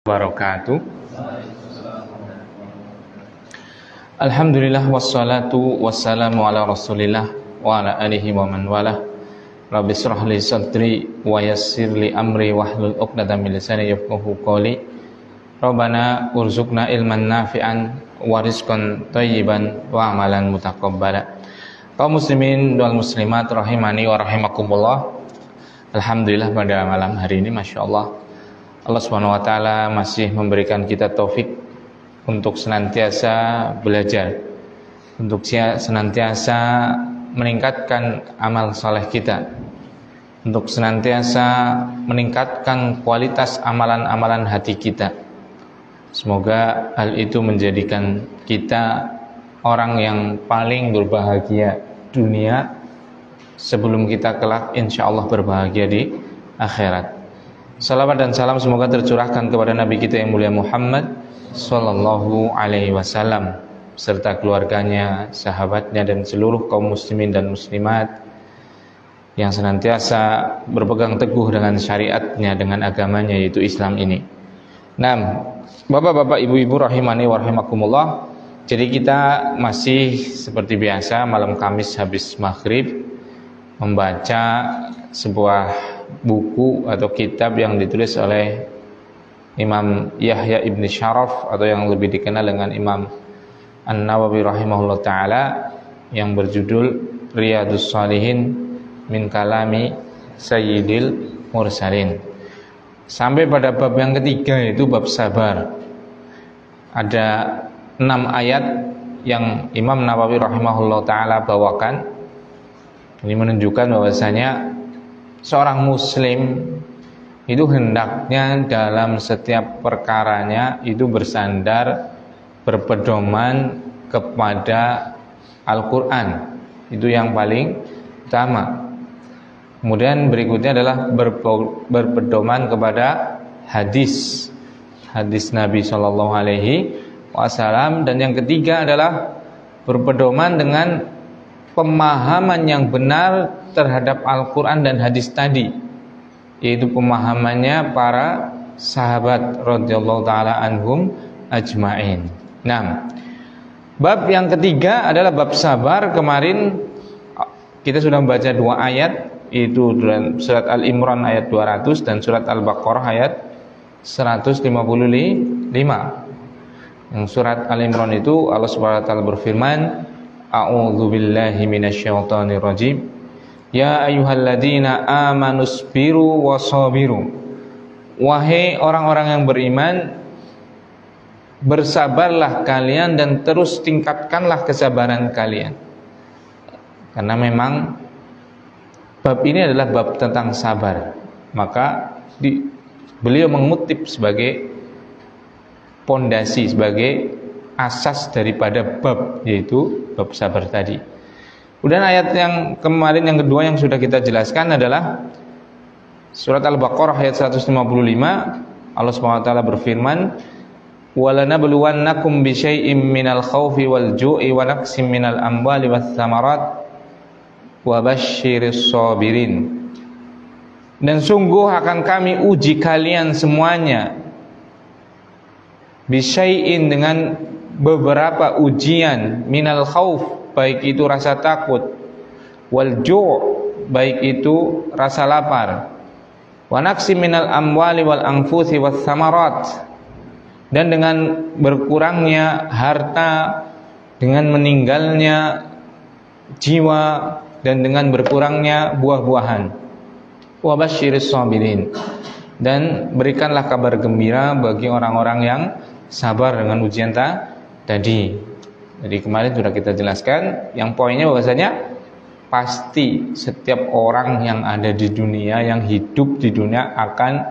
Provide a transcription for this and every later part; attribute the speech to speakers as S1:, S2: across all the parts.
S1: Wabarakatuh. Alhamdulillah wassalatu wassalamu ala Rasulillah wa ala alihi wa man walah. Rabbi shrah li sadri wa yassir li amri wahlul 'uqdatam min lisani yafqahu qawli. Rabbana urzuqna ilman nafi'an wa rizqan thayyiban wa amalan mutaqabbala. Kaum muslimin wal muslimat rahimani wa rahimakumullah. Alhamdulillah pada malam hari ini masyaallah Allah Subhanahu wa taala masih memberikan kita taufik untuk senantiasa belajar, untuk senantiasa meningkatkan amal saleh kita, untuk senantiasa meningkatkan kualitas amalan-amalan hati kita. Semoga hal itu menjadikan kita orang yang paling berbahagia dunia sebelum kita kelak insyaallah berbahagia di akhirat. Salawat dan salam semoga tercurahkan kepada Nabi kita yang mulia Muhammad sallallahu alaihi wasallam serta keluarganya, sahabatnya dan seluruh kaum muslimin dan muslimat yang senantiasa berpegang teguh dengan syariatnya, dengan agamanya yaitu Islam ini. Nah, Bapak-bapak, Ibu-ibu rahimani wa rahimakumullah. Jadi kita masih seperti biasa malam Kamis habis maghrib membaca sebuah buku atau kitab yang ditulis oleh Imam Yahya Ibn Syaraf atau yang lebih dikenal dengan Imam An-Nawawi rahimahullah ta'ala yang berjudul Riyadhus Shalihin min kalami Sayyidil Mursalin. Sampai pada bab yang ketiga yaitu bab sabar. Ada 6 ayat yang Imam Nawawi rahimahullah ta'ala bawakan. Ini menunjukkan bahwasanya seorang muslim itu hendaknya dalam setiap perkaranya itu bersandar, berpedoman kepada Al-Quran. Itu yang paling utama. Kemudian berikutnya adalah berpedoman kepada hadis Nabi Shallallahu Alaihi Wasallam. Dan yang ketiga adalah berpedoman dengan pemahaman yang benar terhadap Al-Quran dan hadis tadi, yaitu pemahamannya para sahabat radhiyallahu ta'ala anhum ajma'in. Nah, bab yang ketiga adalah bab sabar. Kemarin kita sudah membaca 2 ayat, yaitu surat Al-Imran ayat 200 dan surat Al-Baqarah ayat 155. Yang surat Al-Imran itu Allah Subhanahu wa taala berfirman, A'udzu billahi minasyaitonir rajim. Ya ayyuhalladzina amanu sabiru wasabiru. Wahai orang-orang yang beriman, bersabarlah kalian dan terus tingkatkanlah kesabaran kalian. Karena memang bab ini adalah bab tentang sabar. Maka beliau mengutip sebagai pondasi, sebagai asas daripada bab, yaitu bab sabar tadi. Kemudian ayat yang kemarin yang kedua yang sudah kita jelaskan adalah surat Al-Baqarah ayat 155. Allah Subhanahu wa taala berfirman, "Walanabluwannakum bisyai'im minal khaufi wal ju'i wa naqsim minal amwali wath thamarat wa basyiris sabirin." Dan sungguh akan kami uji kalian semuanya bisyai'in dengan beberapa ujian, minal khauf baik itu rasa takut, wal ju' baik itu rasa lapar, wa naqsi minal amwali wal anfusi wath thamarat, dan dengan berkurangnya harta, dengan meninggalnya jiwa, dan dengan berkurangnya buah-buahan. Wa basyiris sabirin, dan berikanlah kabar gembira bagi orang-orang yang sabar dengan ujian tadi. Jadi kemarin sudah kita jelaskan yang poinnya bahwasanya pasti setiap orang yang ada di dunia, yang hidup di dunia akan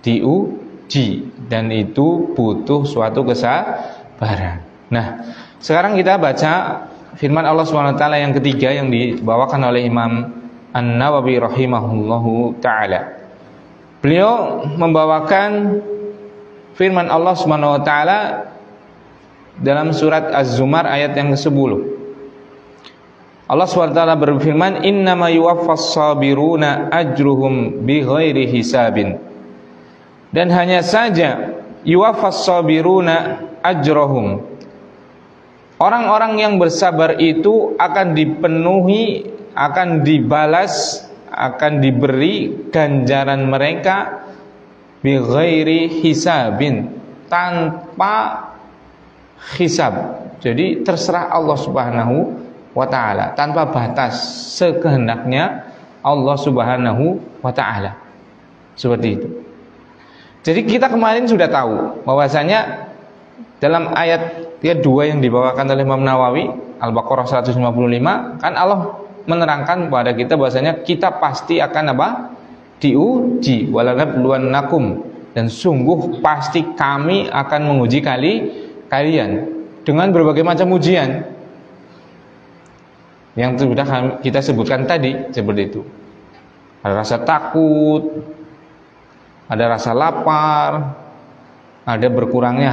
S1: diuji, dan itu butuh suatu kesabaran. Nah, sekarang kita baca firman Allah Subhanahu wa taala yang ketiga yang dibawakan oleh Imam An-Nawawi rahimahullahu taala. Beliau membawakan firman Allah Subhanahu wa taala dalam surat Az-Zumar ayat yang ke-10. Allah SWT berfirman, "Innama yuwaffas sabiruna ajruhum bighairi hisabin." Dan hanya saja yuwaffas sabiruna ajrahum. Orang-orang yang bersabar itu akan dipenuhi, akan dibalas, akan diberi ganjaran mereka bighairi hisabin, tanpa hisab. Jadi terserah Allah Subhanahu wa taala, tanpa batas, sekehendaknya Allah Subhanahu wa taala. Seperti itu. Jadi kita kemarin sudah tahu bahwasanya dalam ayat 2 yang dibawakan oleh Imam Nawawi, Al-Baqarah 155, kan Allah menerangkan kepada kita bahwasanya kita pasti akan apa? Diuji, walanabluwannakum, dan sungguh pasti kami akan menguji kalian dengan berbagai macam ujian yang sudah kita sebutkan tadi, seperti itu. Ada rasa takut, ada rasa lapar, ada berkurangnya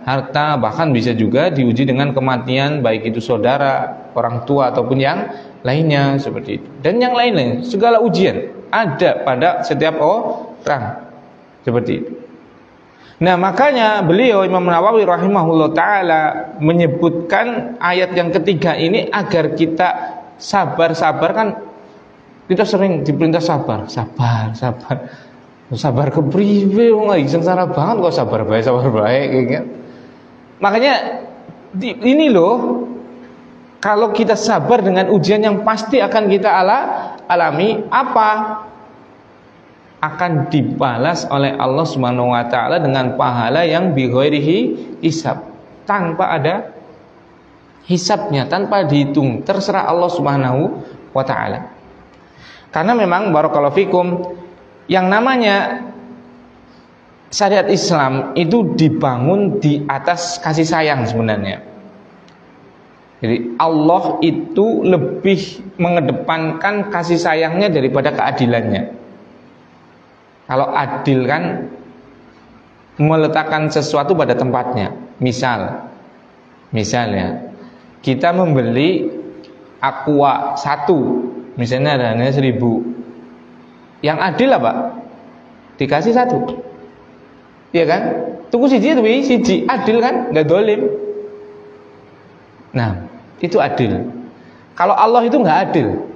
S1: harta, bahkan bisa juga diuji dengan kematian, baik itu saudara, orang tua ataupun yang lainnya, seperti itu. Dan yang lain-lain, segala ujian ada pada setiap orang, seperti itu. Nah, makanya beliau Imam Nawawi rahimahullah taala menyebutkan ayat yang ketiga ini agar kita sabar kan. Kita sering diperintah sabar kepriwe, wong lagi sengsara banget kok sabar baik gitu. Makanya ini loh, kalau kita sabar dengan ujian yang pasti akan kita alami, apa? Akan dibalas oleh Allah Subhanahu wa taala dengan pahala yang bighairihi hisab, tanpa ada hisabnya, tanpa dihitung, terserah Allah Subhanahu wa taala. Karena memang barakallahu fikum, yang namanya syariat Islam itu dibangun di atas kasih sayang sebenarnya. Jadi Allah itu lebih mengedepankan kasih sayangnya daripada keadilannya. Kalau adil kan meletakkan sesuatu pada tempatnya. Misalnya kita membeli aqua 1, misalnya harganya 1.000. Yang adil apa? Dikasih 1. Iya kan? Tunggu siji adil kan? Enggak dolim. Nah, itu adil. Kalau Allah itu enggak adil,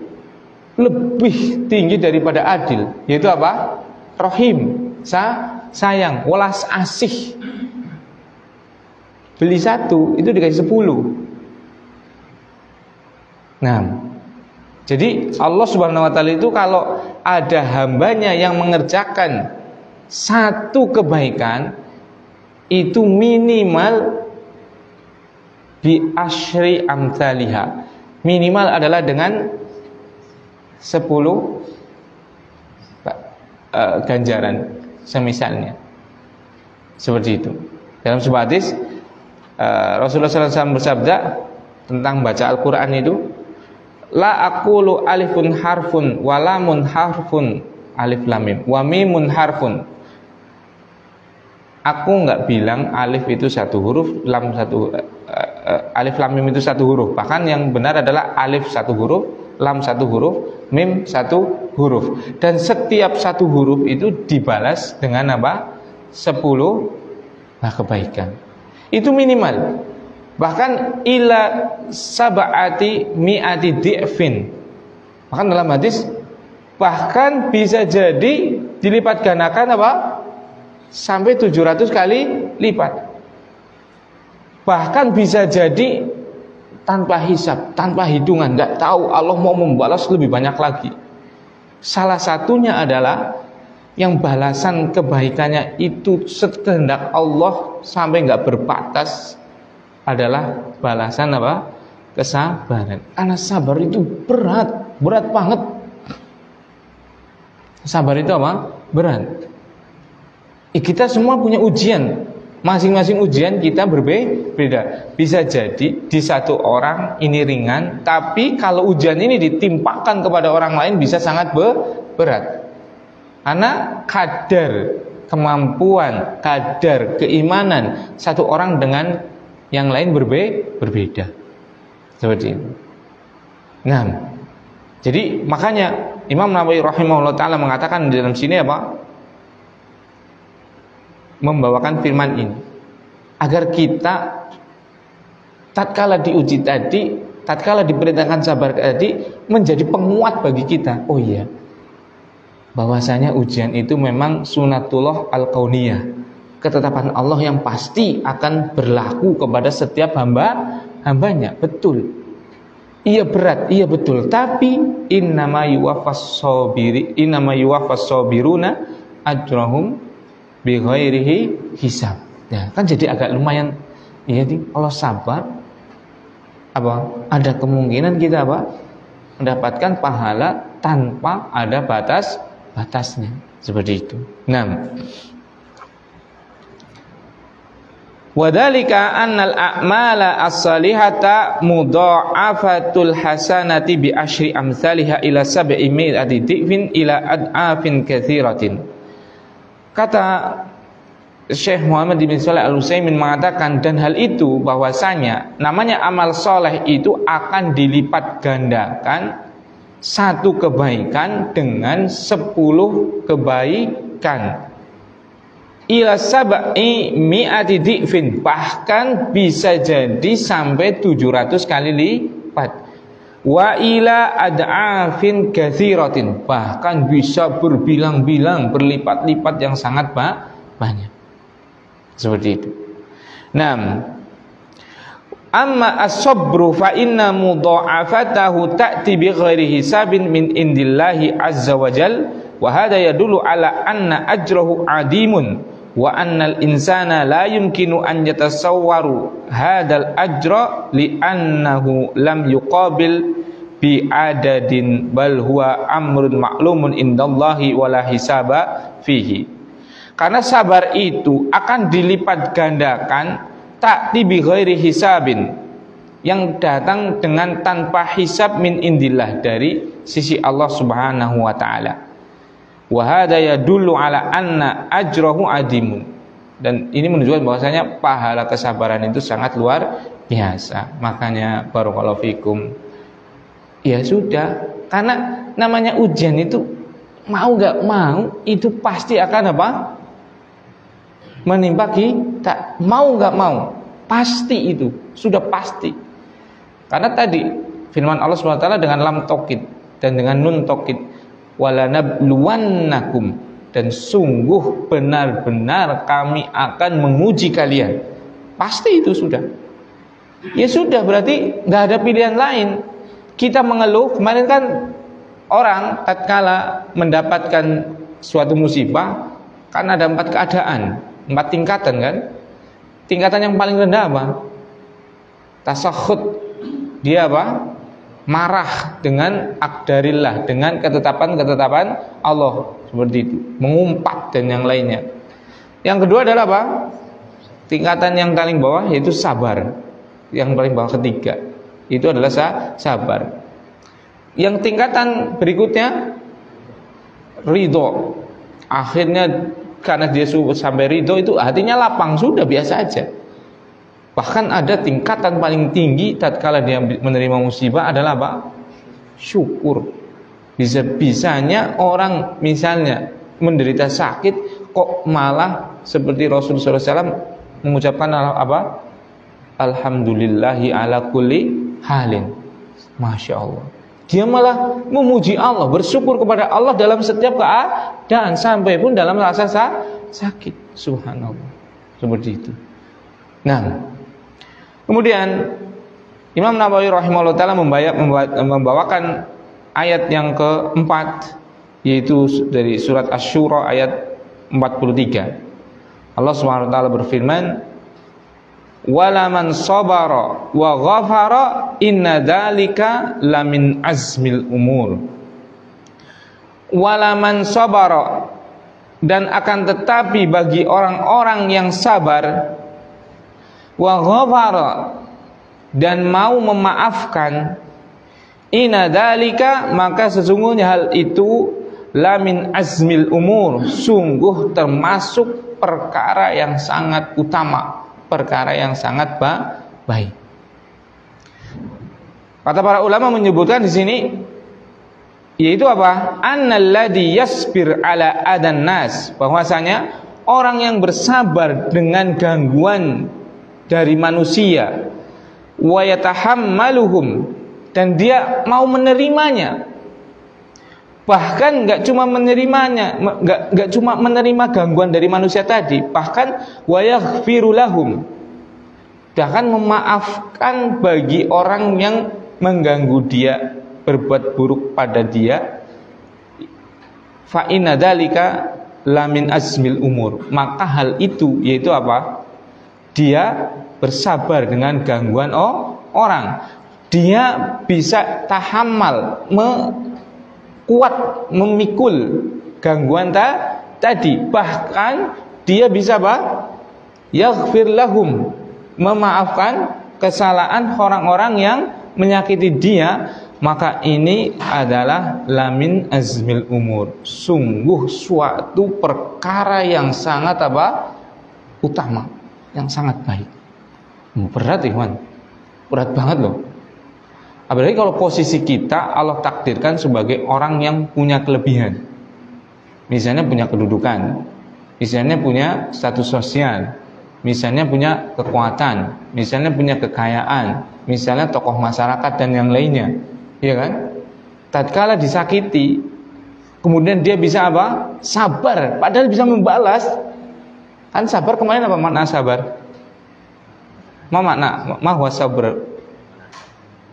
S1: lebih tinggi daripada adil, yaitu apa? Rahim, sayang, welas asih. Beli 1 itu dikasih 10. Nah, jadi Allah Subhanahu wa taala itu kalau ada hambanya yang mengerjakan satu kebaikan, itu minimal bi asyri amthaliha. Minimal adalah dengan 10 ganjaran semisalnya. Seperti itu. Dalam sebuah hadis Rasulullah SAW bersabda tentang baca Al-Quran itu, la aqulu alifun harfun wa lamun harfun alif lam mim wa mimun harfun. Aku enggak bilang alif itu satu huruf, alif lam mim itu satu huruf. Bahkan yang benar adalah alif satu huruf, lam satu huruf, mim satu huruf. Dan setiap satu huruf itu dibalas dengan apa? 10 kebaikan. Itu minimal. Bahkan ila sab'ati mi'ati di'fin. Bahkan dalam hadis bahkan bisa jadi dilipat gandakan apa? Sampai 700 kali lipat. Bahkan bisa jadi tanpa hisab, tanpa hitungan, enggak tahu Allah mau membalas lebih banyak lagi. Salah satunya adalah yang balasan kebaikannya itu sekehendak Allah sampai enggak berbatas adalah balasan apa? Kesabaran. Karena sabar itu berat banget. Sabar itu apa? Berat. Kita semua punya ujian. Masing-masing ujian kita berbeda. Bisa jadi di satu orang ini ringan, tapi kalau ujian ini ditimpakan kepada orang lain bisa sangat berat. Karena kadar kemampuan, kadar keimanan satu orang dengan yang lain berbeda. Seperti itu. Nah, jadi makanya Imam Nawawi rahimahullah taala mengatakan di dalam sini apa? membawakan firman ini agar kita tatkala diuji tadi, tatkala diperintahkan sabar tadi, menjadi penguat bagi kita. Oh iya, bahwasanya ujian itu memang sunatullah al-kauniyah, ketetapan Allah yang pasti akan berlaku kepada setiap hambanya. Betul, iya berat, iya betul. Tapi innama yuwaffas sabiruna ajrahum bighairihi hisab. Ya, kan jadi agak lumayan. Iya nih, kalau sabar ada kemungkinan kita mendapatkan pahala tanpa ada batasnya. Seperti itu. Nah, wadhalika annal a'mala as-salihata mudha'afatul hasanati bi asyri amsalha ila 700 dhifin ila ad'afin katsiratin. Kata Syekh Muhammad bin Shalih Al-Utsaimin mengatakan, dan hal itu bahwasanya namanya amal soleh itu akan dilipat gandakan satu kebaikan dengan 10 kebaikan. Ila 700 dhifin, bahkan bisa jadi sampai 700 kali lipat. Wa ila ad'afin katsiratin, bahkan bisa berbilang-bilang, berlipat-lipat yang sangat banyak. Seperti itu. Nah, amma as-sabru fa inna mudha'afatahu ta'ti bi ghairi hisabin min indillahi azza wa jal, wa hadha yadullu ala anna ajrahu adimun wa annal insana la yumkinu an yatasawwaru hadzal ajra li annahu lam yuqabil bi adadin bal huwa amrun ma'lumun indallahi wala hisaba fihi. Karena sabar itu akan dilipat gandakan ta'ti bi ghairi hisabin, yang datang dengan tanpa hisab min indillah, dari sisi Allah Subhanahu wa taala. Wa hadza yadullu ala anna ajrahu adimun, dan ini menunjukkan bahwasanya pahala kesabaran itu sangat luar biasa. Makanya barakallahu fikum, ya sudah, karena namanya ujian itu mau gak mau itu pasti akan menimpa kita, mau gak mau, pasti itu sudah pasti. Karena tadi firman Allah SWT dengan lam taukid dan dengan nun taukid, walanabluwannakum, dan sungguh benar-benar kami akan menguji kalian. Pasti itu sudah. Ya sudah, berarti nggak ada pilihan lain. Kita mengeluh, kemarin kan orang tatkala mendapatkan suatu musibah kan ada 4 keadaan, 4 tingkatan kan. Tingkatan yang paling rendah tasakhut, dia marah dengan akdarillah, dengan ketetapan-ketetapan Allah, seperti itu, mengumpat dan yang lainnya. Yang kedua adalah tingkatan yang paling bawah, yaitu sabar. Yang paling bawah ketiga itu adalah sabar. Yang tingkatan berikutnya ridho. Akhirnya karena dia sampai ridho, itu hatinya lapang, sudah biasa aja. Bahkan ada tingkatan paling tinggi tatkala dia menerima musibah adalah syukur. Bisa-bisanya orang misalnya menderita sakit, kok malah seperti Rasulullah SAW mengucapkan Alhamdulillahi ala kulli halin. Masya Allah, dia malah memuji Allah, bersyukur kepada Allah dalam setiap keadaan, sampai pun dalam rasa sakit. Subhanallah, seperti itu. Nah, kemudian Imam Nawawi rahimahullah ta'ala membawakan ayat yang keempat, yaitu dari surat Asy-Syura ayat 43. Allah Subhanahu wa ta'ala berfirman, wala man sabara wa ghafara inna dzalika lamin azmil umur. Wala man sabara, dan akan tetapi bagi orang-orang yang sabar, wa ghafara, dan mau memaafkan, inna dzalika, maka sesungguhnya hal itu lamin azmil umur, sungguh termasuk perkara yang sangat utama, perkara yang sangat baik. Kata para ulama menyebutkan di sini, yaitu annalladzi yasbir ala adan nas, bahwasanya orang yang bersabar dengan gangguan dari manusia, wa yatahammaluhum, dan dia mau menerimanya. Bahkan nggak cuma menerimanya, nggak cuma menerima gangguan dari manusia tadi, bahkan wa yaghfiru lahum, bahkan memaafkan bagi orang yang mengganggu dia, berbuat buruk pada dia. Fa inna dzalika lamin azmil umur, maka hal itu yaitu apa? Dia bersabar dengan gangguan orang. Dia bisa tahammal, kuat memikul gangguan tadi. Bahkan dia bisa apa? Yaghfir lahum, memaafkan kesalahan orang-orang yang menyakiti dia. Maka ini adalah lamin azmil umur, sungguh suatu perkara yang sangat apa? Utama, yang sangat baik. Berat ikhwan, berat banget loh. Apalagi kalau posisi kita Allah takdirkan sebagai orang yang punya kelebihan, misalnya punya kedudukan, misalnya punya status sosial, misalnya punya kekuatan, misalnya punya kekayaan, misalnya tokoh masyarakat dan yang lainnya. Ya kan? Tatkala disakiti, kemudian dia bisa apa? Sabar, padahal bisa membalas. Kan sabar kemarin apa makna sabar? Mahwa sabar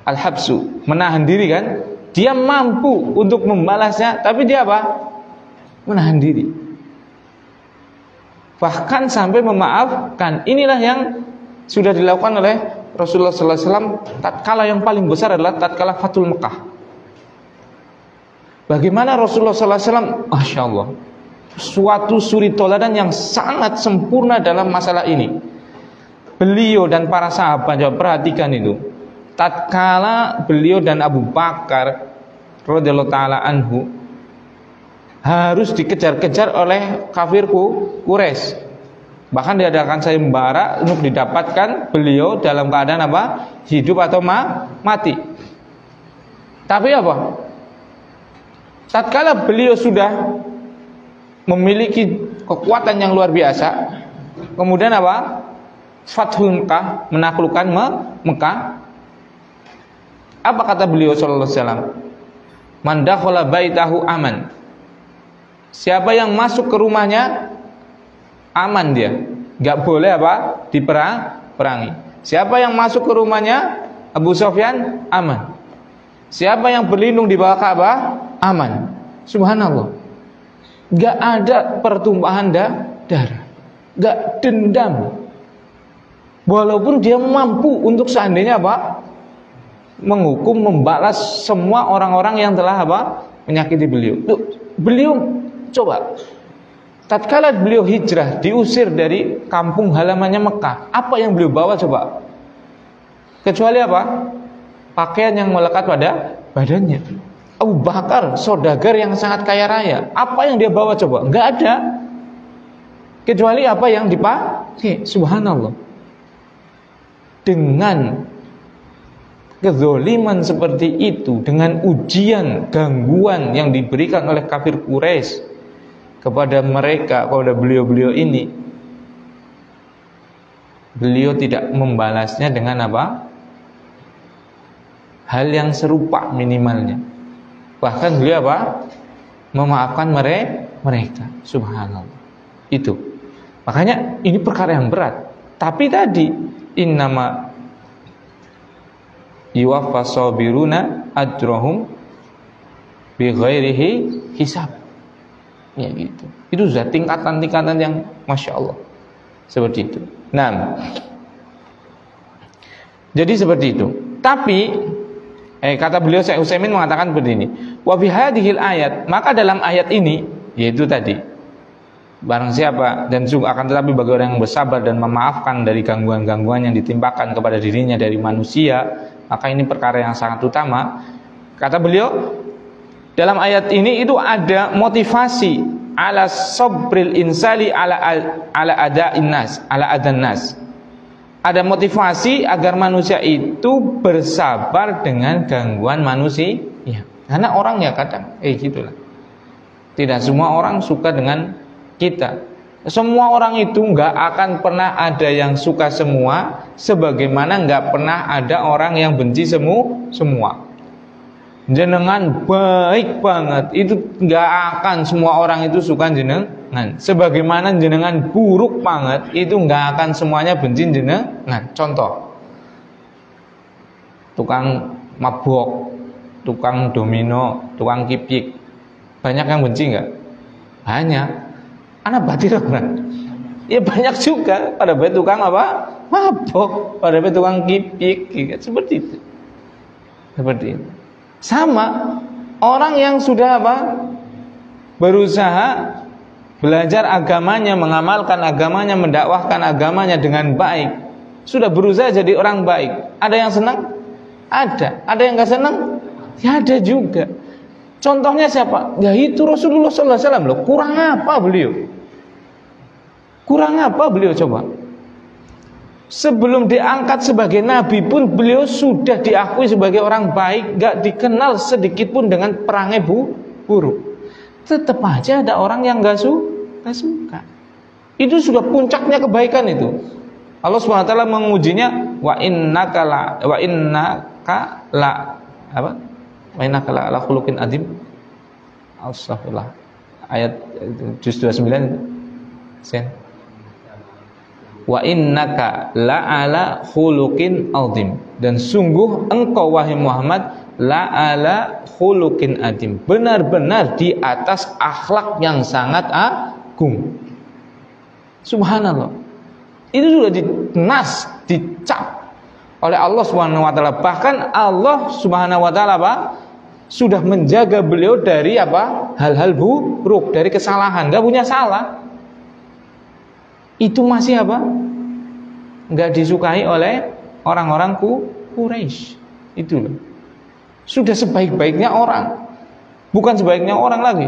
S1: al-habsu, menahan diri kan? Dia mampu untuk membalasnya, tapi dia apa? Menahan diri. Bahkan sampai memaafkan. Inilah yang sudah dilakukan oleh Rasulullah sallallahu alaihi wasallam tatkala yang paling besar adalah tatkala Fathul Mekah. Bagaimana Rasulullah sallallahu alaihi wasallam, Masya Allah, suatu suri toladan yang sangat sempurna dalam masalah ini. Beliau dan para sahabat, coba perhatikan itu. Tatkala beliau dan Abu Bakar radhiyallahu taala anhu harus dikejar-kejar oleh kafir Quraisy. Bahkan diadakan sayembara untuk didapatkan beliau dalam keadaan apa? Hidup atau mati. Tapi apa? Tatkala beliau sudah memiliki kekuatan yang luar biasa, kemudian apa? Fathul Mekah, menaklukkan Mekah. Apa kata beliau sallallahu alaihi wasallam? Man dakhala baitahu aman. Siapa yang masuk ke rumahnya aman dia, nggak boleh apa? Diperangi. Siapa yang masuk ke rumahnya Abu Sufyan aman. Siapa yang berlindung di bawah Ka'bah aman. Subhanallah. Nggak ada pertumpahan darah, nggak dendam. Walaupun dia mampu untuk seandainya apa? Menghukum, membalas semua orang-orang yang telah apa? Menyakiti beliau. Tuh, beliau coba. Tatkala beliau hijrah, diusir dari kampung halamannya Mekah, apa yang beliau bawa coba? Kecuali apa? Pakaian yang melekat pada badannya. Abu Bakar, saudagar yang sangat kaya raya, apa yang dia bawa coba? Enggak ada. Kecuali apa yang dipakai. Subhanallah. Dengan kezoliman seperti itu, dengan ujian, gangguan yang diberikan oleh kafir Quraisy kepada mereka, kepada beliau-beliau ini, beliau tidak membalasnya dengan apa? Hal yang serupa minimalnya. Bahkan beliau apa? Memaafkan mereka. Subhanallah. Itu. Makanya ini perkara yang berat. Tapi tadi innama yuwaffas sabiruna ajrahum bighairihi hisab. Ya gitu. Itu sudah tingkatan-tingkatan yang Masya Allah. Seperti itu. Nah, jadi seperti itu. Tapi kata beliau Syekh Utsaimin mengatakan seperti ini. Wa fi hadhil ayat, maka dalam ayat ini, yaitu tadi, barang siapa dan sungguh akan tetapi bagi orang yang bersabar dan memaafkan dari gangguan-gangguan yang ditimpakan kepada dirinya dari manusia, maka ini perkara yang sangat utama. Kata beliau, dalam ayat ini itu ada motivasi ala sabril insali ala ada'in nas, ala adan nas. Ada motivasi agar manusia itu bersabar dengan gangguan manusia. Ya, karena orang ya kadang gitulah. Tidak semua orang suka dengan kita. Semua orang itu nggak akan pernah ada yang suka semua, sebagaimana nggak pernah ada orang yang benci semua. Jenengan baik banget, itu nggak akan semua orang itu suka jenengan. Sebagaimana jenengan buruk banget, itu nggak akan semuanya benci jenengan. Contoh, tukang mabok, tukang domino, tukang kipik, banyak yang benci nggak? Banyak. Anak batin ya banyak juga. Pada tukang apa? Mabok, pada tukang kipik, seperti itu. Seperti itu. Sama orang yang sudah apa? Berusaha belajar agamanya, mengamalkan agamanya, mendakwahkan agamanya dengan baik, sudah berusaha jadi orang baik. Ada yang senang? Ada. Ada yang nggak senang? Ya ada juga. Contohnya siapa? Ya itu Rasulullah SAW loh. Kurang apa beliau? Kurang apa beliau coba? Sebelum diangkat sebagai nabi pun beliau sudah diakui sebagai orang baik, gak dikenal sedikit pun dengan perangai buruk. Tetap aja ada orang yang gak suka. Itu sudah puncaknya kebaikan itu. Allah SWT mengujinya, wa innaka la ala khuluqin adzim. Astagfirullah. Ayat juz 29 itu. Sen. Wa innaka la'ala khuluqin azim, dan sungguh engkau wahai Muhammad la'ala khuluqin azim, benar-benar di atas akhlak yang sangat agung. Subhanallah. Itu sudah dinas, dicap oleh Allah Subhanahu wa taala. Bahkan Allah Subhanahu wa taala sudah menjaga beliau dari hal-hal buruk, dari kesalahan, enggak punya salah. Itu masih nggak disukai oleh orang-orang Quraisy. Itu loh. Sudah sebaik-baiknya orang, bukan sebaiknya orang lagi,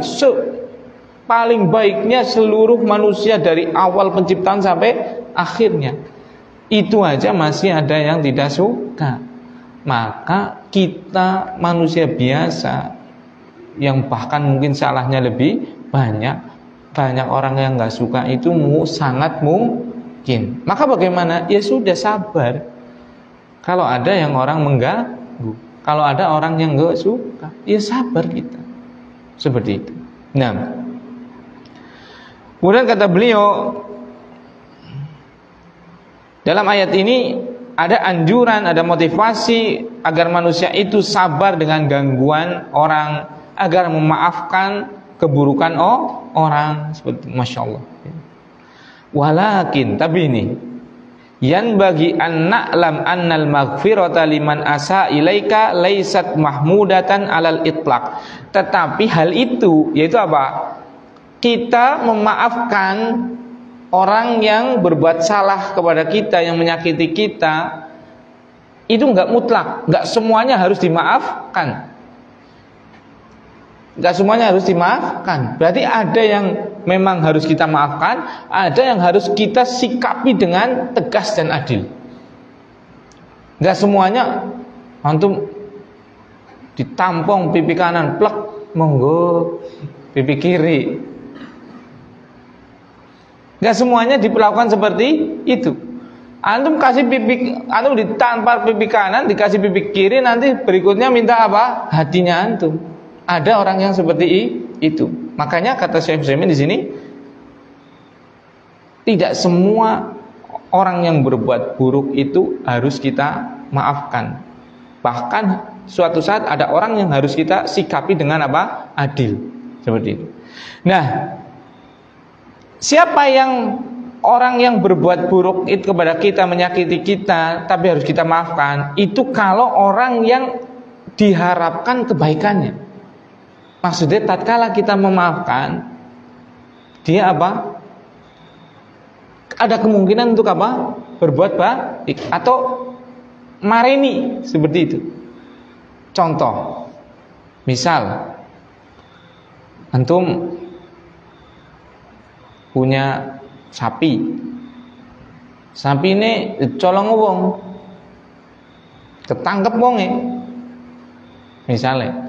S1: paling baiknya seluruh manusia dari awal penciptaan sampai akhirnya. Itu aja masih ada yang tidak suka. Maka kita manusia biasa yang bahkan mungkin salahnya lebih banyak orang yang nggak suka itu sangat mungkin. Maka bagaimana? Ya sudah, sabar. Kalau ada yang orang mengganggu, kalau ada orang yang nggak suka, ya sabar kita. Seperti itu. Nah, kemudian kata beliau, dalam ayat ini ada anjuran, ada motivasi agar manusia itu sabar dengan gangguan orang, agar memaafkan keburukan orang. Seperti Masya Allah. Walakin, tapi ini yan bagi an na'lam annal maghfirata liman asa ilaika laisat mahmudatan alal itlaq. Tetapi hal itu, yaitu apa? Kita memaafkan orang yang berbuat salah kepada kita, yang menyakiti kita, itu enggak mutlak, enggak semuanya harus dimaafkan. Enggak semuanya harus dimaafkan. Berarti ada yang memang harus kita maafkan, ada yang harus kita sikapi dengan tegas dan adil. Enggak semuanya antum ditampung pipi kanan, plek, monggo pipi kiri. Enggak semuanya diperlakukan seperti itu. Antum kasih pipi, antum ditampar pipi kanan, dikasih pipi kiri, nanti berikutnya minta apa? Hatinya antum. Ada orang yang seperti itu. Makanya kata Syekh Utsaimin di sini, tidak semua orang yang berbuat buruk itu harus kita maafkan. Bahkan suatu saat ada orang yang harus kita sikapi dengan apa? Adil. Seperti itu. Nah, siapa yang orang yang berbuat buruk itu kepada kita, menyakiti kita, tapi harus kita maafkan, itu kalau orang yang diharapkan kebaikannya. Maksudnya tatkala kita memaafkan, dia apa? Ada kemungkinan untuk apa? Berbuat baik atau mareni, seperti itu. Contoh, misal antum punya sapi ini colong wong, ketangkep wonge, misalnya,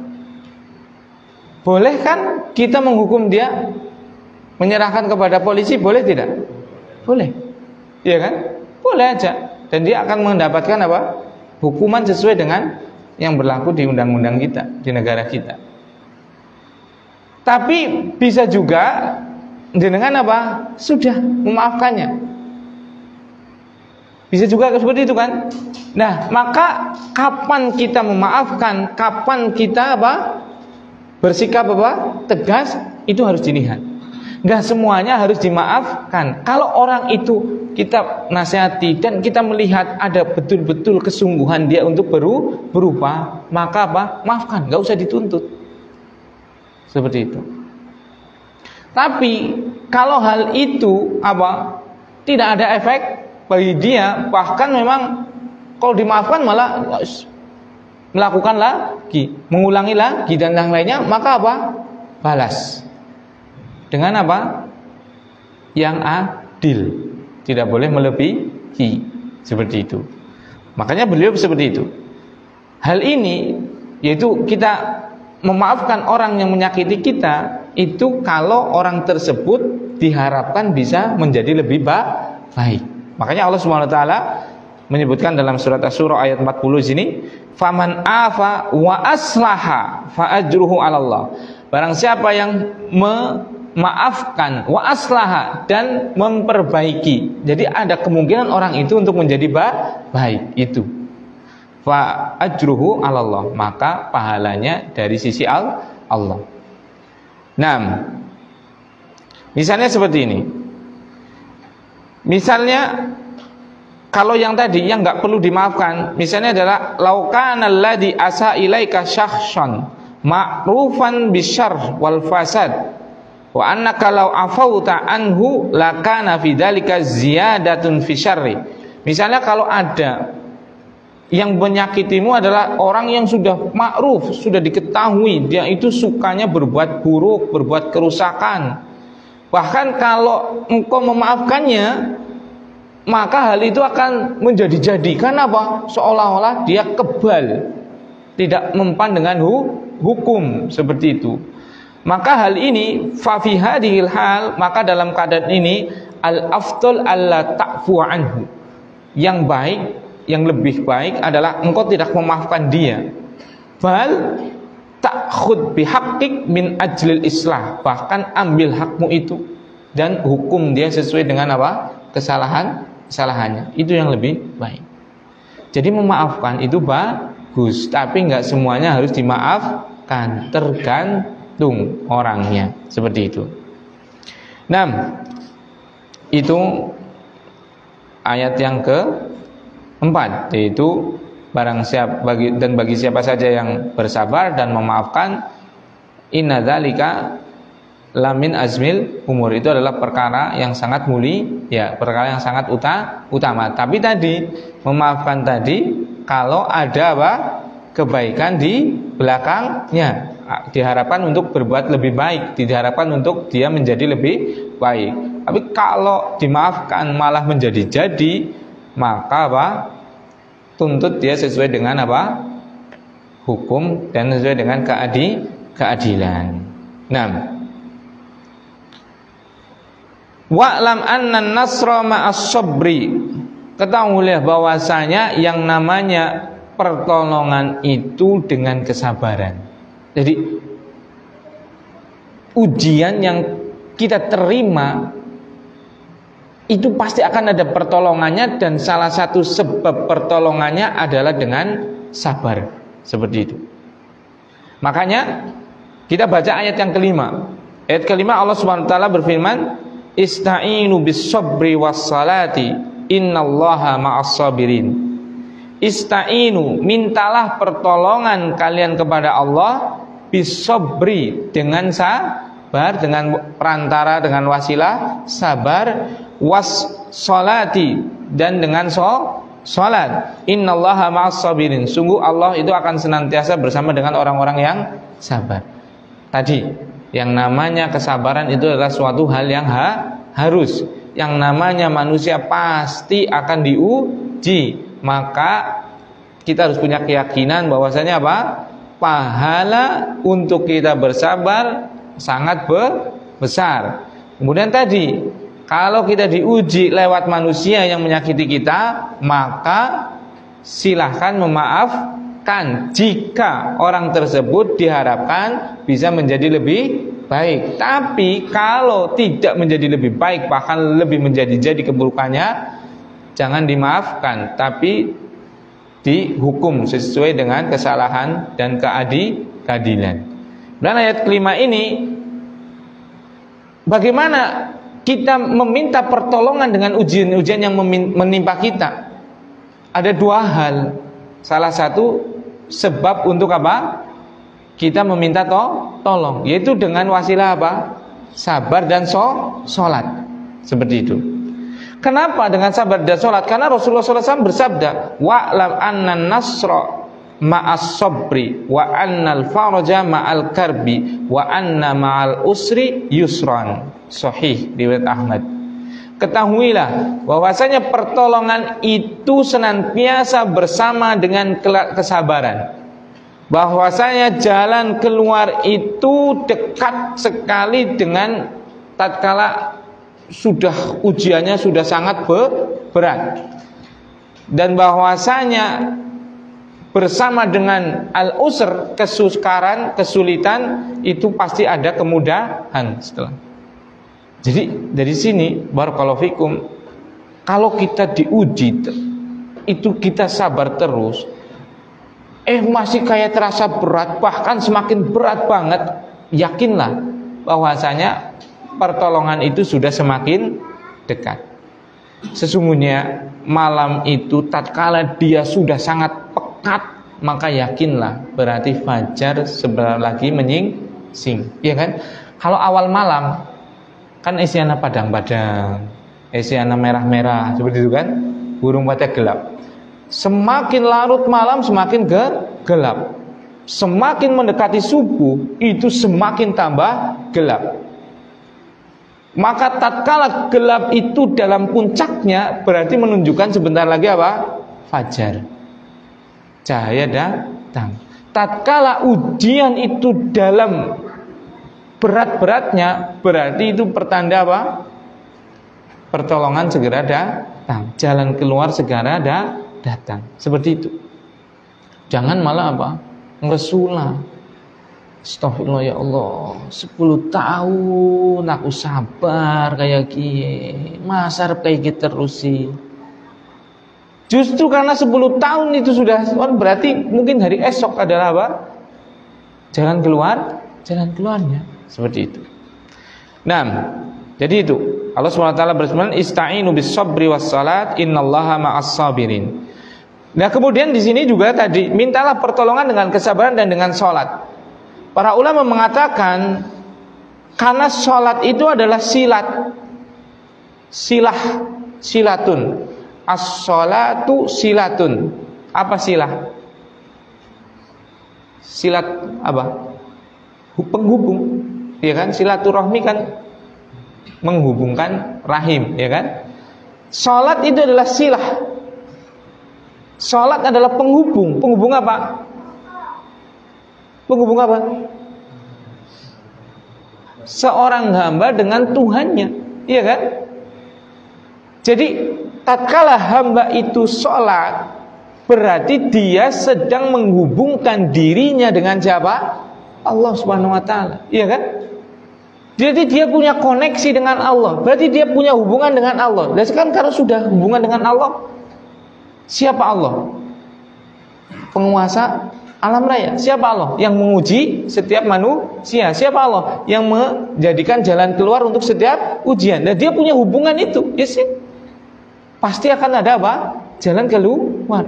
S1: boleh kan kita menghukum dia menyerahkan kepada polisi boleh tidak? Boleh. Iya kan? Boleh aja. Dan dia akan mendapatkan apa? Hukuman sesuai dengan yang berlaku di undang-undang kita, di negara kita. Tapi bisa juga dengan apa? Sudah memaafkannya. Bisa juga seperti itu kan? Nah, maka kapan kita memaafkan, kapan kita apa? Bersikap apa? Tegas, itu harus dilihat. Enggak semuanya harus dimaafkan. Kalau orang itu kita nasihati dan kita melihat ada betul-betul kesungguhan dia untuk berubah, maka apa? Maafkan, enggak usah dituntut. Seperti itu. Tapi kalau hal itu apa? Tidak ada efek bagi dia, bahkan memang kalau dimaafkan malah melakukan lagi, mengulangi lagi dan yang lainnya, maka apa? Balas dengan apa? Yang adil, tidak boleh melebihi, seperti itu. Makanya beliau seperti itu. Hal ini yaitu kita memaafkan orang yang menyakiti kita, itu kalau orang tersebut diharapkan bisa menjadi lebih baik. Makanya Allah Subhanahu wa taala menyebutkan dalam surat Asy-Syura ayat 40 sini, faman afa wa aslaha fa ajruhu 'ala Allah. Barang siapa yang memaafkan wa aslaha dan memperbaiki. Jadi ada kemungkinan orang itu untuk menjadi baik itu. Fa ajruhu 'ala Allah, maka pahalanya dari sisi Allah. Nah, misalnya seperti ini. Misalnya kalau yang tadi yang nggak perlu dimaafkan, misalnya adalah laukana alladhi asa ilaika syakhsan ma'rufan bisyarr wal fasad wa annaka law afauta anhu lakana fi dzalika ziyadatun fi syarri. Misalnya kalau ada yang menyakitimu adalah orang yang sudah ma'ruf, sudah diketahui dia itu sukanya berbuat buruk, berbuat kerusakan. Bahkan kalau engkau memaafkannya, maka hal itu akan menjadi-jadikan apa? Seolah-olah dia kebal, tidak mempan dengan hukum, seperti itu. Maka hal ini fa fi hadhil hal, maka dalam keadaan ini al-afdal alla ta'fu anhu. Yang baik, yang lebih baik adalah engkau tidak memaafkan dia. Bal ta'khud bihaqqik min ajlil islah, bahkan ambil hakmu itu dan hukum dia sesuai dengan apa? Kesalahannya. Itu yang lebih baik. Jadi memaafkan itu bagus, tapi enggak semuanya harus dimaafkan, tergantung orangnya, seperti itu. Nah, itu ayat yang keempat, yaitu bagi siapa saja yang bersabar dan memaafkan, inna dzalika lamin azmil umur, itu adalah perkara yang sangat mulia, perkara yang sangat utama. Tapi tadi memaafkan tadi kalau ada apa? Kebaikan di belakangnya, diharapkan untuk berbuat lebih baik, diharapkan untuk dia menjadi lebih baik. Tapi kalau dimaafkan malah menjadi-jadi, maka apa? Tuntut dia sesuai dengan apa? Hukum dan sesuai dengan keadilan. Nah, wa'lam anna nasra ma'as sabri, ketahuilah bahwasanya yang namanya pertolongan itu dengan kesabaran. Jadi ujian yang kita terima itu pasti akan ada pertolongannya, dan salah satu sebab pertolongannya adalah dengan sabar, seperti itu. Makanya kita baca ayat yang kelima. Ayat kelima Allah Subhanahu wa taala berfirman, ista'inu bis-sabri was-salati innallaha ma'as-sabirin. Ista'inu, mintalah pertolongan kalian kepada Allah bis-sabri, dengan sabar, dengan perantara, dengan wasilah sabar, was-salati, dan dengan salat. Innallaha ma'as-sabirin, sungguh Allah itu akan senantiasa bersama dengan orang-orang yang sabar. Tadi yang namanya kesabaran itu adalah suatu hal yang harus. Yang namanya manusia pasti akan diuji. Maka kita harus punya keyakinan bahwasanya apa? Pahala untuk kita bersabar sangat besar. Kemudian tadi, kalau kita diuji lewat manusia yang menyakiti kita, maka silahkan memaafkan jika orang tersebut diharapkan bisa menjadi lebih baik. Tapi kalau tidak menjadi lebih baik, bahkan lebih menjadi keburukannya, jangan dimaafkan, tapi dihukum sesuai dengan kesalahan dan keadilan. Dan ayat kelima ini, bagaimana kita meminta pertolongan dengan ujian-ujian yang menimpa kita? Ada dua hal. Salah satu sebab untuk apa? Kita meminta tolong, yaitu dengan wasilah apa? Sabar dan sholat. Seperti itu. Kenapa dengan sabar dan sholat? Karena Rasulullah SAW bersabda, wa'lam anna nasra ma'as sabri wa annal faraja ma'al karbi wa anna ma'al usri yusran. Sahih riwayat Ahmad. Ketahuilah bahwasanya pertolongan itu senantiasa bersama dengan kesabaran. Bahwasanya jalan keluar itu dekat sekali dengan tatkala sudah ujiannya sudah sangat berat. Dan bahwasanya bersama dengan al-usr, kesukaran, kesulitan, itu pasti ada kemudahan setelah. Jadi dari sini barakallahu fikum, kalau kita diuji itu kita sabar terus, masih kayak terasa berat, bahkan semakin berat banget, yakinlah bahwasanya pertolongan itu sudah semakin dekat. Sesungguhnya malam itu tatkala dia sudah sangat pekat, maka yakinlah berarti fajar sebentar lagi menyingsing, ya kan? Kalau awal malam kan isyana padang-padang, isyana merah-merah seperti itu kan, burung pada gelap. Semakin larut malam semakin gelap. Semakin mendekati subuh itu semakin tambah gelap. Maka tatkala gelap itu dalam puncaknya, berarti menunjukkan sebentar lagi apa? Fajar. Cahaya datang. Tatkala ujian itu dalam berat-beratnya, berarti itu pertanda apa? Pertolongan segera datang, jalan keluar segera datang. Seperti itu. Jangan malah apa? Ngeresulah. Astagfirullah ya Allah, 10 tahun aku sabar kayak gini, masa harap kayak gitu terus sih. Justru karena 10 tahun itu sudah, berarti mungkin hari esok adalah apa? Jalan keluarnya. Seperti itu. Nah, jadi itu Allah SWT berfirman, ista'inu bis sabri was salat innallaha ma'as sabirin. Nah, kemudian di sini juga tadi mintalah pertolongan dengan kesabaran dan dengan sholat. Para ulama mengatakan karena sholat itu adalah silatun. As-sholatu silatun. Apa silah? Silat apa? Penghubung, ya kan? Silaturahmi kan menghubungkan rahim, ya kan? Sholat itu adalah silah. Sholat adalah penghubung. Penghubung apa? Penghubung apa? Seorang hamba dengan Tuhannya, iya kan? Jadi tatkala hamba itu sholat, berarti dia sedang menghubungkan dirinya dengan siapa? Allah Subhanahu Wa Taala, iya kan? Jadi dia punya koneksi dengan Allah, berarti dia punya hubungan dengan Allah. Dan sekarang kalau sudah hubungan dengan Allah, siapa Allah? Penguasa alam raya. Siapa Allah? Yang menguji setiap manusia. Siapa Allah? Yang menjadikan jalan keluar untuk setiap ujian. Dan dia punya hubungan itu, ya sih? Pasti akan ada apa? Jalan keluar.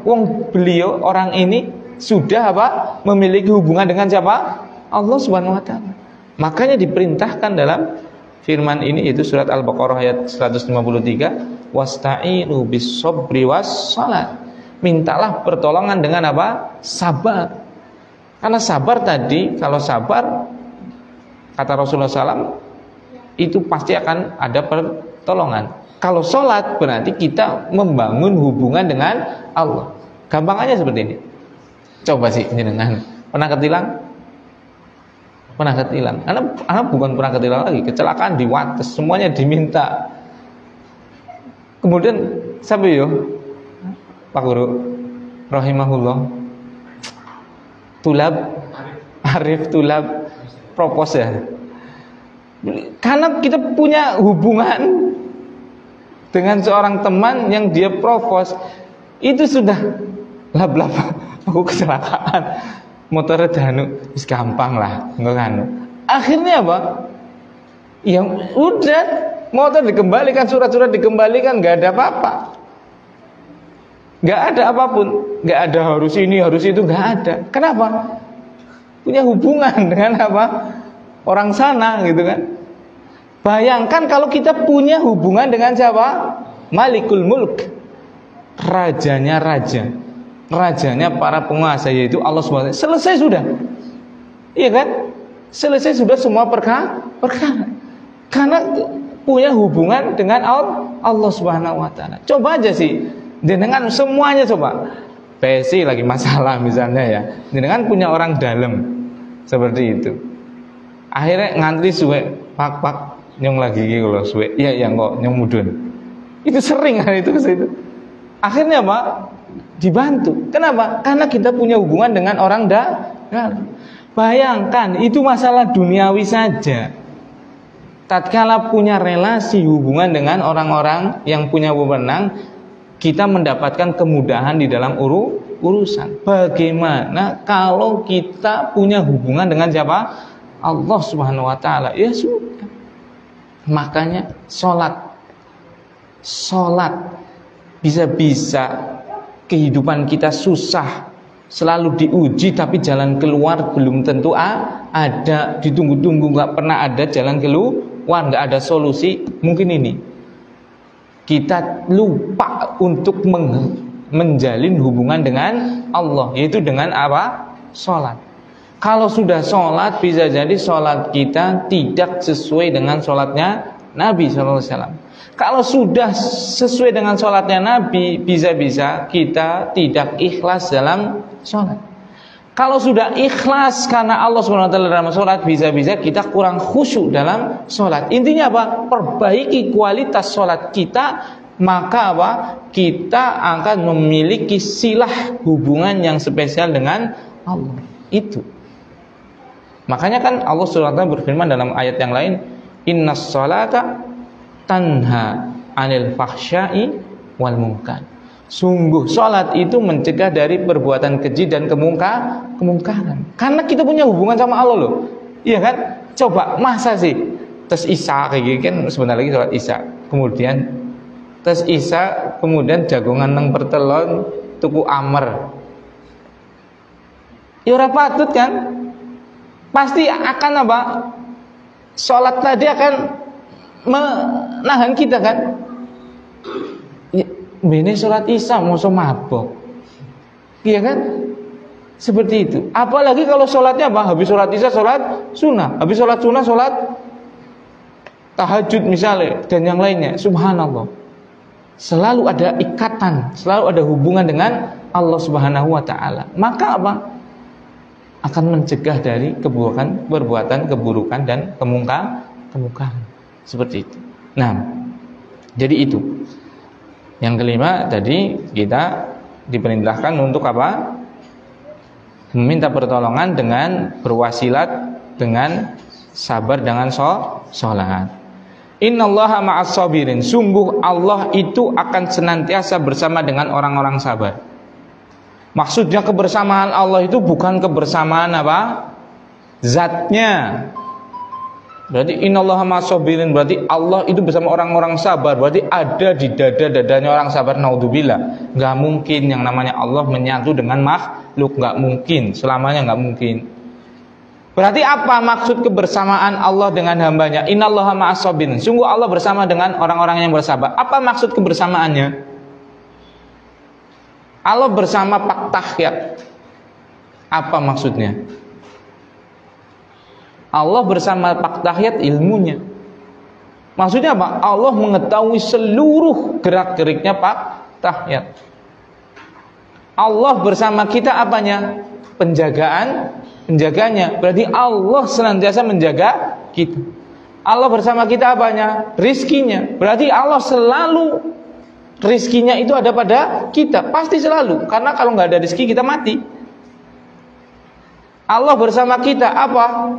S1: Beliau orang ini sudah apa? Memiliki hubungan dengan siapa? Allah Subhanahu Wa Taala. Makanya diperintahkan dalam firman ini, yaitu surat Al-Baqarah ayat 153, wasta'inu bis sabri was salat. Mintalah pertolongan dengan apa? Sabar. Karena sabar tadi, kalau sabar kata Rasulullah SAW, itu pasti akan ada pertolongan. Kalau sholat berarti kita membangun hubungan dengan Allah. Gampangannya seperti ini. Coba sih jenengan pernah ketilang? pernah ketilang. Anak bukan pernah ketilang lagi, kecelakaan di Wates, semuanya diminta. Kemudian siapa yo? Pak Guru rahimahullah. Arif Tulab propose ya. Karena kita punya hubungan dengan seorang teman yang dia propose, itu sudah lab aku kecelakaan. Motornya danu, wis gampang lah, enggak kan. Akhirnya apa? Ya udah, motor dikembalikan, surat-surat dikembalikan, enggak ada apa-apa. Enggak ada apapun, enggak ada harus ini, harus itu, enggak ada. Kenapa? Punya hubungan dengan apa? Orang sana gitu kan. Bayangkan kalau kita punya hubungan dengan siapa? Malikul Mulk, rajanya raja. Rajanya para penguasa, yaitu Allah SWT. Selesai sudah, iya kan? Selesai sudah semua perkara. Karena punya hubungan dengan Allah Subhanahu Wa Taala. Coba aja sih, dengan semuanya coba. PSI lagi masalah misalnya ya, dengan punya orang dalam seperti itu. Akhirnya ngantri suwe, pak nyong lagi gitu loh suwe. Iya kok nyong mudun. Itu sering hari itu ke situ. Akhirnya apa? Dibantu. Kenapa? Karena kita punya hubungan dengan orang dalam. Bayangkan, itu masalah duniawi saja. Tatkala punya relasi hubungan dengan orang-orang yang punya wewenang, kita mendapatkan kemudahan di dalam urusan. Bagaimana kalau kita punya hubungan dengan siapa? Allah Subhanahu Wa Taala. Ya sudah. Makanya sholat bisa-bisa kehidupan kita susah, selalu diuji, tapi jalan keluar belum tentu ada. Ditunggu-tunggu nggak pernah ada jalan keluar, nggak ada solusi. Mungkin ini kita lupa untuk menjalin hubungan dengan Allah, yaitu dengan apa? Sholat. Kalau sudah sholat, bisa jadi sholat kita tidak sesuai dengan sholatnya Nabi SAW. Kalau sudah sesuai dengan sholatnya Nabi, bisa-bisa kita tidak ikhlas dalam sholat. Kalau sudah ikhlas karena Allah SWT dalam sholat, bisa-bisa kita kurang khusyuk dalam sholat. Intinya apa? Perbaiki kualitas sholat kita, maka apa? Kita akan memiliki silah hubungan yang spesial dengan Allah. Itu. Makanya kan Allah SWT berfirman dalam ayat yang lain, innas sholata tanha anil fahsya'i wal munkar. Sungguh salat itu mencegah dari perbuatan keji dan kemungkaran. Karena kita punya hubungan sama Allah loh. Iya kan? Coba masa sih tes Isya kayak gini kan sebentar lagi salat Isya. Kemudian tes Isya, kemudian jagongan nang pertelon tuku amer. Ya ora patut kan? Pasti akan apa? Salat tadi akan menahan kita kan. Ya, ini sholat Isya mau mabok, iya kan? Seperti itu. Apalagi kalau sholatnya apa? Habis sholat Isya sholat sunnah, habis sholat sunnah sholat tahajud misalnya dan yang lainnya. Subhanallah. Selalu ada ikatan, selalu ada hubungan dengan Allah Subhanahu Wa Taala. Maka apa? Akan mencegah dari perbuatan keburukan dan kemungkaran. Seperti itu. Nah, jadi itu. Yang kelima tadi kita diperintahkan untuk apa? Meminta pertolongan dengan berwasilat dengan sabar dengan sholat. Innallaha ma'as sabirin. Sungguh Allah itu akan senantiasa bersama dengan orang-orang sabar. Maksudnya kebersamaan Allah itu bukan kebersamaan apa? Zatnya. Berarti innallaha ma'as-sabirin, berarti Allah itu bersama orang-orang sabar. Berarti ada di dada-dadanya orang sabar. Naudzubillah. Gak mungkin yang namanya Allah menyatu dengan makhluk. Gak mungkin, selamanya gak mungkin. Berarti apa maksud kebersamaan Allah dengan hambanya? Innallaha ma'as-sabirin. Sungguh Allah bersama dengan orang-orang yang bersabar. Apa maksud kebersamaannya? Allah bersama Pak Tahyat. Apa maksudnya? Allah bersama Pak Tahyat ilmunya. Maksudnya apa? Allah mengetahui seluruh gerak-geriknya Pak Tahyat. Allah bersama kita apanya? Penjagaan menjaganya. Berarti Allah senantiasa menjaga kita. Allah bersama kita apanya? Rizkinya. Berarti Allah selalu, rizkinya itu ada pada kita, pasti selalu. Karena kalau nggak ada rizki kita mati. Allah bersama kita apa?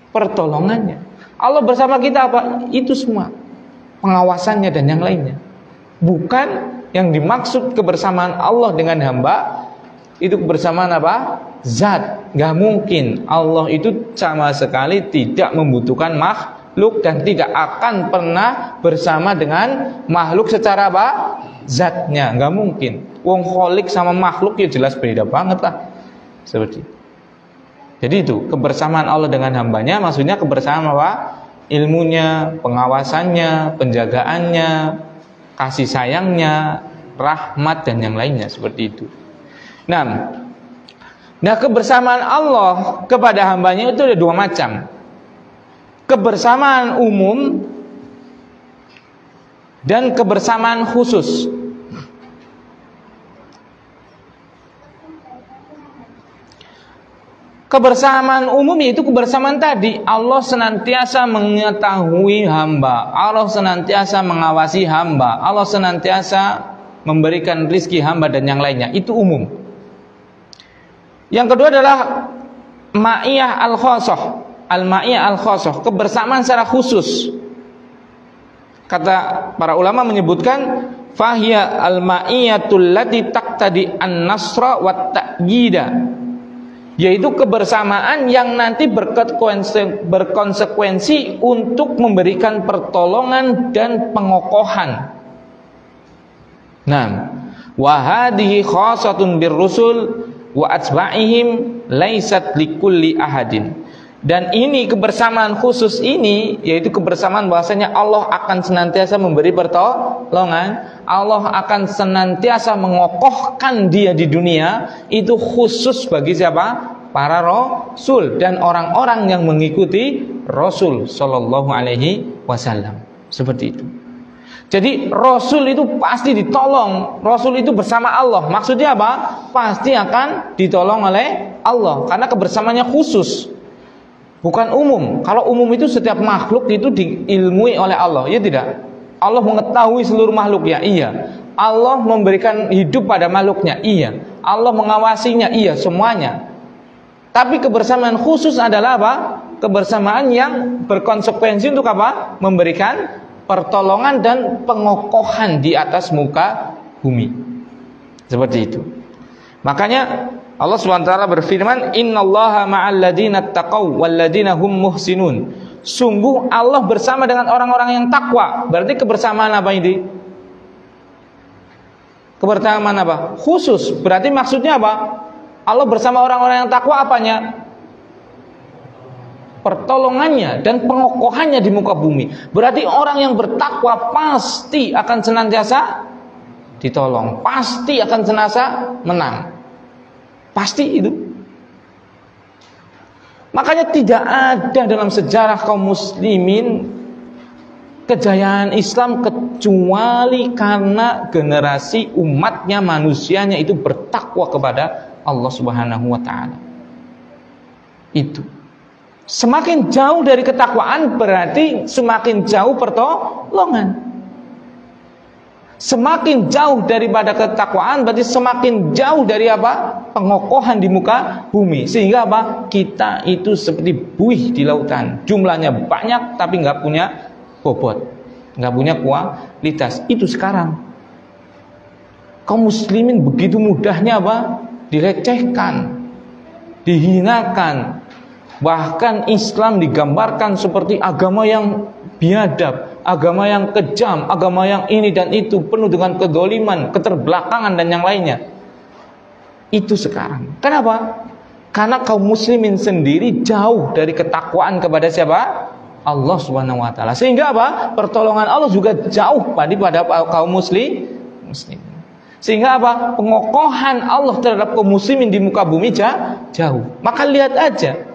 S1: Pertolongannya. Allah bersama kita apa? Itu semua, pengawasannya dan yang lainnya. Bukan yang dimaksud kebersamaan Allah dengan hamba itu kebersamaan apa? Zat. Gak mungkin. Allah itu sama sekali tidak membutuhkan makhluk dan tidak akan pernah bersama dengan makhluk secara apa? Zatnya. Gak mungkin. Wong kholik sama makhluk ya jelas beda banget lah. Seperti itu. Jadi itu kebersamaan Allah dengan hambanya, maksudnya kebersamaan apa? Ilmunya, pengawasannya, penjagaannya, kasih sayangnya, rahmat dan yang lainnya seperti itu. Nah, kebersamaan Allah kepada hambanya itu ada dua macam. Kebersamaan umum dan kebersamaan khusus. Kebersamaan umum yaitu kebersamaan tadi, Allah senantiasa mengetahui hamba, Allah senantiasa mengawasi hamba, Allah senantiasa memberikan rizki hamba dan yang lainnya. Itu umum. Yang kedua adalah ma'iyah al-khosoh. Al-ma'iyah al-khosoh, kebersamaan secara khusus. Kata para ulama menyebutkan fahiya al-ma'iyatul lati taqtadi an-nasra wa ta'yida, yaitu kebersamaan yang nanti berkonsekuensi untuk memberikan pertolongan dan pengokohan. Nah, wa hadhihi khassatun birrusul wa atba'ihim laisat likulli ahadin. Dan ini kebersamaan khusus ini yaitu kebersamaan bahwasanya Allah akan senantiasa memberi pertolongan, Allah akan senantiasa mengokohkan dia di dunia, itu khusus bagi siapa? Para rasul dan orang-orang yang mengikuti Rasul sallallahu alaihi wasallam. Seperti itu. Jadi Rasul itu pasti ditolong, Rasul itu bersama Allah. Maksudnya apa? Pasti akan ditolong oleh Allah karena kebersamaannya khusus. Bukan umum. Kalau umum itu setiap makhluk itu diilmui oleh Allah, ya tidak? Allah mengetahui seluruh makhluknya, iya. Allah memberikan hidup pada makhluknya, iya. Allah mengawasinya, iya, semuanya. Tapi kebersamaan khusus adalah apa? Kebersamaan yang berkonsekuensi untuk apa? Memberikan pertolongan dan pengokohan di atas muka bumi. Seperti itu. Makanya Allah SWT berfirman, innallaha ma'al ladzina taqaw wal ladzina hum muhsinun. Sungguh Allah bersama dengan orang-orang yang takwa. Berarti kebersamaan apa ini? Kebersamaan apa? Khusus. Berarti maksudnya apa? Allah bersama orang-orang yang takwa apanya? Pertolongannya dan pengokohannya di muka bumi. Berarti orang yang bertakwa pasti akan senantiasa ditolong, pasti akan senantiasa menang. Pasti itu. Makanya tidak ada dalam sejarah kaum muslimin kejayaan Islam kecuali karena generasi umatnya, manusianya itu bertakwa kepada Allah Subhanahu wa taala. Itu. Semakin jauh dari ketakwaan berarti semakin jauh pertolongan. Semakin jauh daripada ketakwaan berarti semakin jauh dari apa? Pengokohan di muka bumi. Sehingga apa? Kita itu seperti buih di lautan. Jumlahnya banyak tapi nggak punya bobot, nggak punya kualitas. Itu sekarang. Kaum muslimin begitu mudahnya apa? Dilecehkan, dihinakan. Bahkan Islam digambarkan seperti agama yang biadab, agama yang kejam, agama yang ini dan itu, penuh dengan kedoliman, keterbelakangan dan yang lainnya. Itu sekarang. Kenapa? Karena kaum muslimin sendiri jauh dari ketakwaan kepada siapa? Allah Subhanahu wa taala. Sehingga apa? Pertolongan Allah juga jauh pada kaum muslim. Sehingga apa? Pengokohan Allah terhadap kaum muslimin di muka bumi jauh. Maka lihat aja.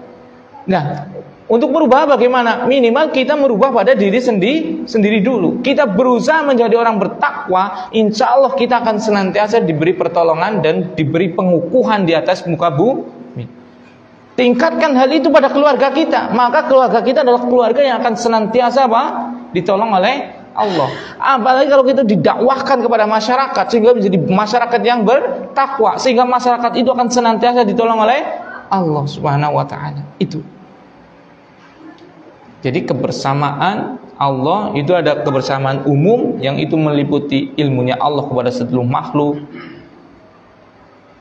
S1: Nah, untuk merubah bagaimana? Minimal kita merubah pada diri sendiri dulu. Kita berusaha menjadi orang bertakwa, insya Allah kita akan senantiasa diberi pertolongan dan diberi pengukuhan di atas muka bumi. Tingkatkan hal itu pada keluarga kita, maka keluarga kita adalah keluarga yang akan senantiasa apa? Ditolong oleh Allah. Apalagi kalau kita didakwahkan kepada masyarakat sehingga menjadi masyarakat yang bertakwa, sehingga masyarakat itu akan senantiasa ditolong oleh Allah Subhanahu wa taala. Itu. Jadi kebersamaan Allah itu ada kebersamaan umum yang itu meliputi ilmunya Allah kepada seluruh makhluk,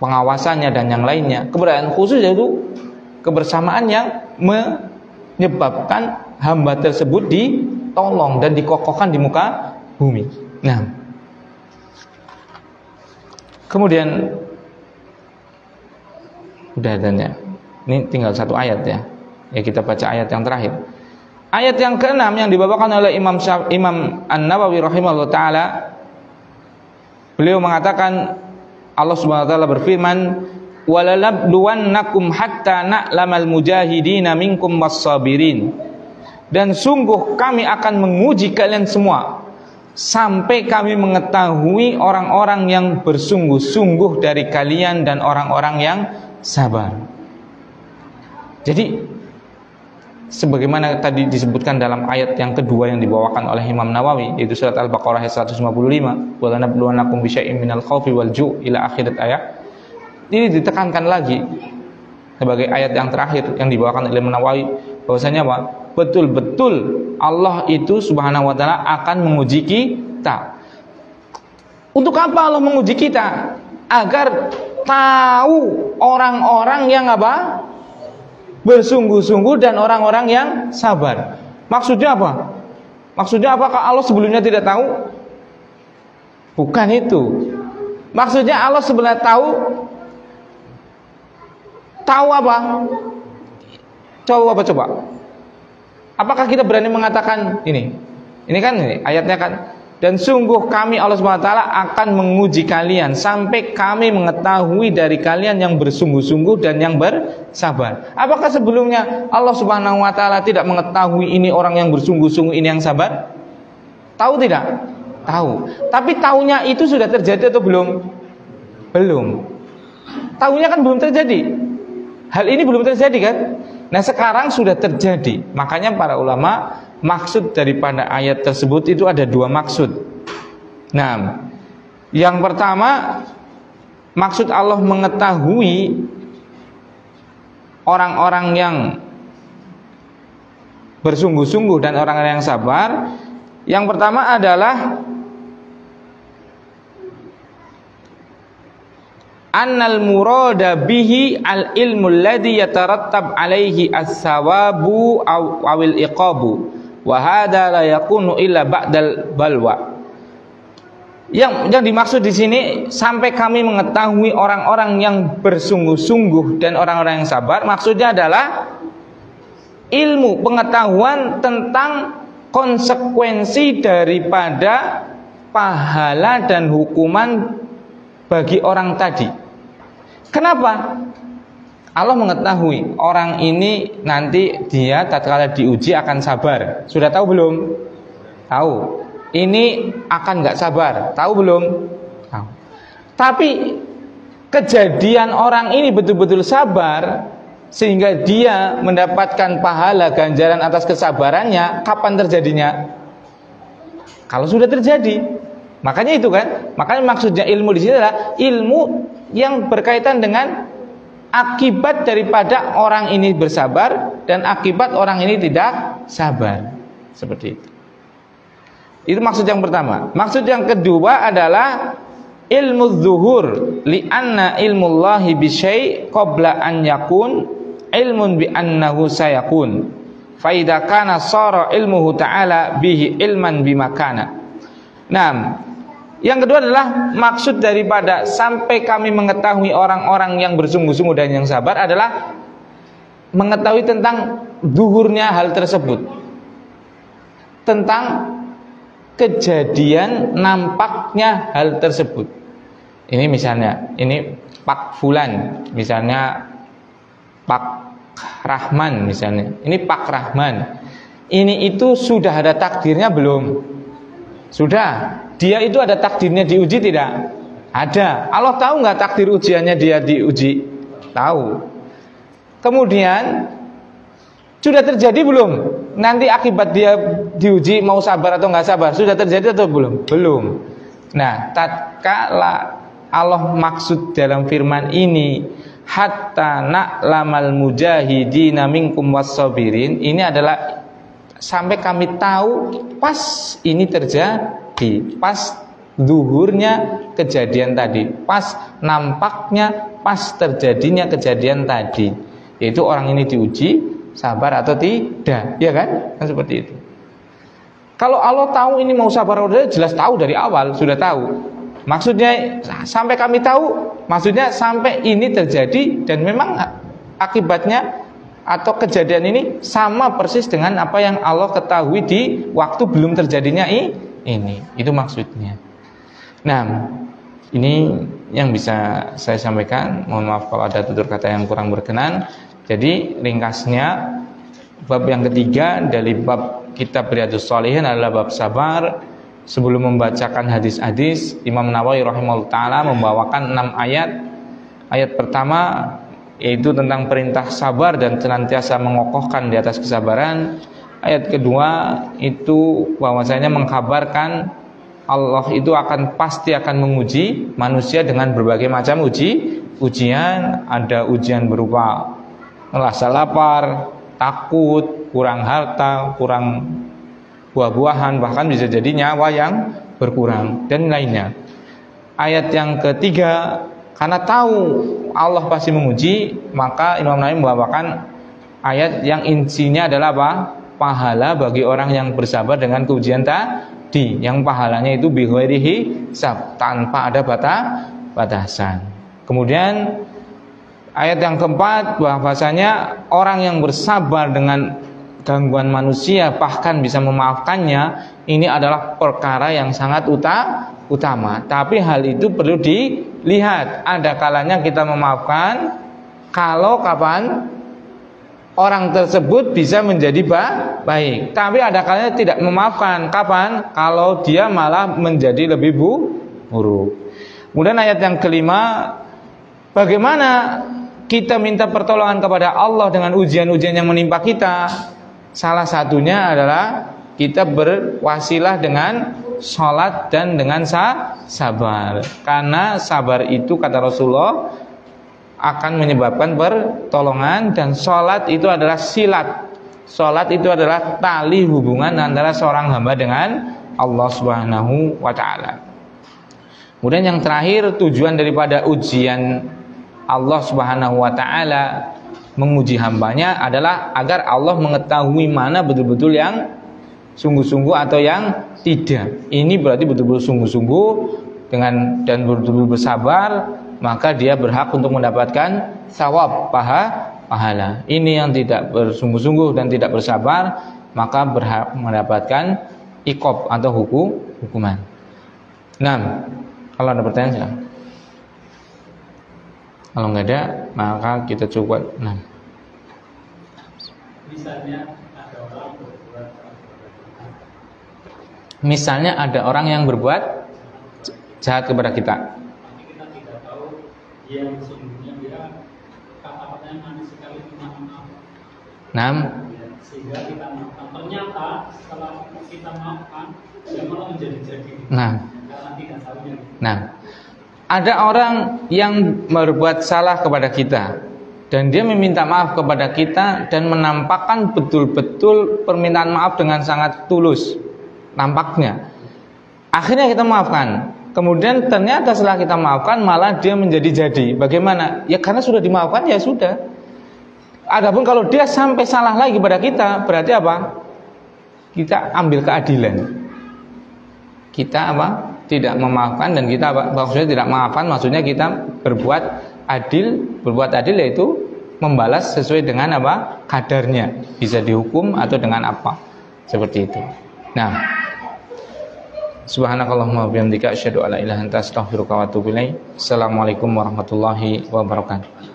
S1: pengawasannya dan yang lainnya. Keberadaan khusus yaitu kebersamaan yang menyebabkan hamba tersebut ditolong dan dikokohkan di muka bumi. Nah, kemudian udah adanya. Ini tinggal satu ayat ya. Ya kita baca ayat yang terakhir. Ayat yang ke-6 yang dibawakan oleh Imam An-Nawawi rahimahullah taala. Beliau mengatakan, Allah Subhanahu wa taala berfirman, walalabluwannakum hatta na'lamal mujahidina minkum was-sabirin. Dan sungguh kami akan menguji kalian semua sampai kami mengetahui orang-orang yang bersungguh-sungguh dari kalian dan orang-orang yang sabar. Jadi sebagaimana tadi disebutkan dalam ayat yang kedua yang dibawakan oleh Imam Nawawi, yaitu surat Al-Baqarah ayat 155, walanabluwannakum bisyai'im minal khaufi wal ju' ila akhirat ayat. Ini ditekankan lagi sebagai ayat yang terakhir yang dibawakan oleh Imam Nawawi, bahwasanya apa? Betul-betul Allah itu Subhanahu wa taala akan menguji kita. Untuk apa Allah menguji kita? Agar tahu orang-orang yang apa? Bersungguh-sungguh dan orang-orang yang sabar. Maksudnya apa? Maksudnya apakah Allah sebelumnya tidak tahu? Bukan itu. Maksudnya Allah sebenarnya tahu apa? Coba. Apakah kita berani mengatakan ini? Ini kan ini ayatnya kan. Dan sungguh kami Allah SWT akan menguji kalian sampai kami mengetahui dari kalian yang bersungguh-sungguh dan yang bersabar. Apakah sebelumnya Allah Subhanahu wa taala tidak mengetahui ini orang yang bersungguh-sungguh, ini yang sabar? Tahu tidak? Tahu. Tapi tahunya itu sudah terjadi atau belum? Belum. Tahunya kan belum terjadi. Hal ini belum terjadi kan? Nah sekarang sudah terjadi. Makanya para ulama, maksud daripada ayat tersebut itu ada dua maksud. Nah, yang pertama, maksud Allah mengetahui orang-orang yang bersungguh-sungguh dan orang-orang yang sabar. Yang pertama adalah annal murada bihi al ilmu alladhi yatarattab alaihi as-sawabu awil iqabu wa hadza la yakunu illa ba'dal balwa. Yang dimaksud di sini sampai kami mengetahui orang-orang yang bersungguh-sungguh dan orang-orang yang sabar, maksudnya adalah ilmu pengetahuan tentang konsekuensi daripada pahala dan hukuman bagi orang tadi. Kenapa? Allah mengetahui orang ini nanti dia tatkala diuji akan sabar. Sudah tahu belum? Tahu. Ini akan nggak sabar. Tahu belum? Tahu. Tapi kejadian orang ini betul-betul sabar sehingga dia mendapatkan pahala ganjaran atas kesabarannya, kapan terjadinya? Kalau sudah terjadi. Makanya itu kan, makanya maksudnya ilmu di sini adalah ilmu yang berkaitan dengan akibat daripada orang ini bersabar dan akibat orang ini tidak sabar. Seperti itu. Itu maksud yang pertama. Maksud yang kedua adalah ilmu zuhur, li'anna ilmullahi bisyai' qabla an yakun ilmun bi annahu sayakun. Fa idza kana sara ilmuhu ta'ala bihi ilman bima kana. Nah, yang kedua adalah maksud daripada sampai kami mengetahui orang-orang yang bersungguh-sungguh dan yang sabar adalah mengetahui tentang zuhurnya hal tersebut, tentang kejadian nampaknya hal tersebut. Ini misalnya, ini Pak Fulan, misalnya Pak Rahman misalnya. Ini Pak Rahman. Ini itu sudah ada takdirnya belum? Sudah. Dia itu ada takdirnya diuji tidak? Ada. Allah tahu nggak takdir ujiannya dia diuji? Tahu. Kemudian sudah terjadi belum? Nanti akibat dia diuji mau sabar atau nggak sabar, sudah terjadi atau belum? Belum. Nah, tatkala Allah maksud dalam firman ini hatta na'lamal mujahidina minkum wassabirin, ini adalah sampai kami tahu pas ini terjadi, pas zuhurnya kejadian tadi, pas nampaknya, pas terjadinya kejadian tadi, yaitu orang ini diuji sabar atau tidak, ya kan? Kan seperti itu. Kalau Allah tahu ini mau sabar atau tidak, jelas tahu dari awal, sudah tahu. Maksudnya sampai kami tahu, maksudnya sampai ini terjadi dan memang akibatnya atau kejadian ini sama persis dengan apa yang Allah ketahui di waktu belum terjadinya ini. Itu maksudnya. Nah, ini yang bisa saya sampaikan. Mohon maaf kalau ada tutur kata yang kurang berkenan. Jadi ringkasnya, bab yang ketiga dari bab kitab Riyadhus Shalihin adalah bab sabar. Sebelum membacakan hadis-hadis, Imam Nawawi rahimahullah ta'ala membawakan 6 ayat. Ayat pertama yaitu tentang perintah sabar dan senantiasa mengokohkan di atas kesabaran. Ayat kedua itu bahwasanya mengkabarkan Allah itu pasti akan menguji manusia dengan berbagai macam ujian. Ada ujian berupa merasa lapar, takut, kurang harta, kurang buah-buahan, bahkan bisa jadi nyawa yang berkurang dan lainnya. Ayat yang ketiga, karena tahu Allah pasti menguji, maka Imam Nawawi membawakan ayat yang intinya adalah apa? Pahala bagi orang yang bersabar dengan keujian tadi, yang pahalanya itu bighairi hisab, tanpa ada batasan. Kemudian ayat yang keempat, bahwasanya orang yang bersabar dengan gangguan manusia bahkan bisa memaafkannya, ini adalah perkara yang sangat utama. Tapi hal itu perlu dilihat. Ada kalanya kita memaafkan kalau kapan orang tersebut bisa menjadi baik. Tapi ada kalanya tidak memaafkan. Kapan? Kalau dia malah menjadi lebih buruk. Kemudian ayat yang kelima, bagaimana kita minta pertolongan kepada Allah dengan ujian-ujian yang menimpa kita? Salah satunya adalah kita berwasilah dengan sholat dan dengan sabar. Karena sabar itu kata Rasulullah akan menyebabkan pertolongan, dan sholat itu adalah silat. Sholat itu adalah tali hubungan antara seorang hamba dengan Allah Subhanahu wa ta'ala. Kemudian yang terakhir, tujuan daripada ujian Allah Subhanahu wa ta'ala menguji hambanya adalah agar Allah mengetahui mana betul-betul yang sungguh-sungguh atau yang tidak. Ini berarti betul-betul sungguh-sungguh dan betul-betul bersabar, maka dia berhak untuk mendapatkan thawab, pahala. Ini yang tidak bersungguh-sungguh dan tidak bersabar, maka berhak mendapatkan iqab atau hukuman. Nah, kalau ada pertanyaan silakan. Kalau nggak ada, maka kita coba. Nah, misalnya ada orang yang berbuat jahat kepada kita.
S2: Tapi kita tidak tahu dia sesungguhnya dia kata-katanya manis sekali, maaf. Sehingga kita maafkan. Ternyata setelah kita maafkan, dia malah menjadi-jadi. Karena tidak tahunya.
S1: Ada orang yang berbuat salah kepada kita dan dia meminta maaf kepada kita dan menampakkan betul-betul permintaan maaf dengan sangat tulus, nampaknya. Akhirnya kita maafkan. Kemudian ternyata setelah kita maafkan malah dia menjadi-jadi. Bagaimana? Ya karena sudah dimaafkan, ya sudah. Adapun kalau dia sampai salah lagi pada kita, berarti apa? Kita ambil keadilan. Kita apa? Tidak memaafkan, dan kita maksudnya tidak maafkan, maksudnya kita berbuat adil. Berbuat adil yaitu membalas sesuai dengan apa? Kadarnya. Bisa dihukum atau dengan apa? Seperti itu. Nah, subhanakallahumma wa bihamdika asyhadu an la ilaha illa anta astaghfiruka wa atubu ilaik. Assalamualaikum warahmatullahi wabarakatuh.